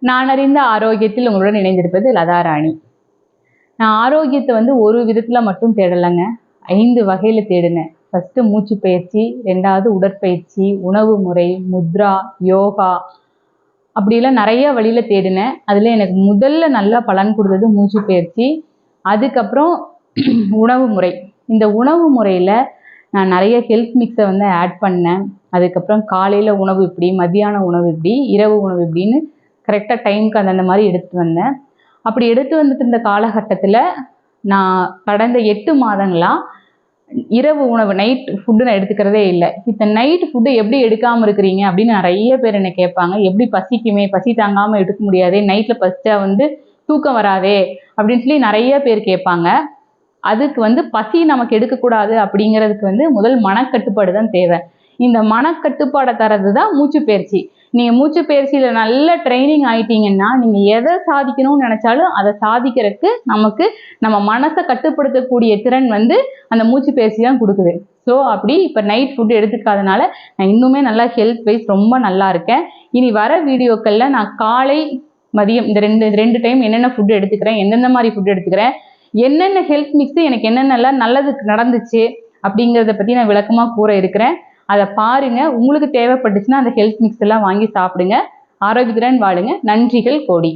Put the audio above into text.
நான் அறிந்த ஆரோக்கியத்தில் உங்களுடன் இணைந்திருப்பது லதா ராணி. நான் ஆரோக்கியத்தை ஒரு விதத்துல மட்டும் தேடலைங்க, 5 வகையில தேடினேன். ஃபர்ஸ்ட் மூச்சு பயிற்சி, 2வது உடற்பயிற்சி, உணவு முறை, முத்ரா, யோகா, அப்படிலாம் நிறைய வழியில தேடினேன். அதுல எனக்கு முதல்ல நல்லா பலன் கொடுத்தது மூச்சு பயிற்சி. அதுக்கப்புறம் உணவு முறை. இந்த உணவு முறையில நான் நிறைய ஹெல்த் மிக்ஸை ஆட் பண்ணேன். அதுக்கப்புறம் காலையில உணவு இப்படி, மத்தியான உணவு இப்படி, இரவு உணவு இப்படின்னு கரெக்டாக டைமுக்கு அந்த மாதிரி எடுத்துட்டு வந்தேன். அப்படி எடுத்து வந்துட்டு இருந்த காலகட்டத்தில் நான் கடந்த 8 மாதங்களாக இரவு உணவு, நைட் ஃபுட்டு நான் எடுத்துக்கிறதே இல்லை. இப்போ நைட் ஃபுட்டு எப்படி எடுக்காமல் இருக்கிறீங்க அப்படின்னு நிறைய பேர் என்னை கேட்பாங்க. எப்படி பசிக்குமே, பசி தாங்காமல் எடுக்க முடியாதே, நைட்டில் பசிச்சா தூக்கம் வராதே அப்படின்னு சொல்லி நிறைய பேர் கேட்பாங்க. அதுக்கு பசி நமக்கு எடுக்கக்கூடாது அப்படிங்கிறதுக்கு முதல் மனக்கட்டுப்பாடு தான் தேவை. இந்த மனக்கட்டுப்பாடை தரது தான் மூச்சு பயிற்சி. நீங்கள் மூச்சு பயிற்சியில் நல்ல ட்ரைனிங் ஆயிட்டீங்கன்னா நீங்கள் எதை சாதிக்கணும்னு நினச்சாலும் அதை சாதிக்கிறதுக்கு நமக்கு நம்ம மனசை கட்டுப்படுத்தக்கூடிய திறன் அந்த மூச்சு பயிற்சி தான் கொடுக்குது. ஸோ அப்படி இப்போ நைட் ஃபுட் எடுத்துக்காதனால நான் இன்னுமே நல்லா ஹெல்த் வைஸ் ரொம்ப நல்லா இருக்கேன். இனி வர வீடியோக்களில் நான் காலை மதியம் இந்த ரெண்டு டைம் என்னென்ன ஃபுட் எடுத்துக்கிறேன், எந்தெந்த மாதிரி ஃபுட் எடுத்துக்கிறேன், என்னென்ன ஹெல்த் மிக்ஸு எனக்கு என்னென்னலாம் நல்லது நடந்துச்சு அப்படிங்கிறத பற்றி நான் விளக்கமாக கூற இருக்கிறேன். அதை பாருங்க. உங்களுக்கு தேவைப்பட்டுச்சுன்னா அந்த ஹெல்த் மிக்ஸ் எல்லாம் வாங்கி சாப்பிடுங்க. ஆரோக்கியத்துடன் வாழுங்க. நன்றிகள் கோடி.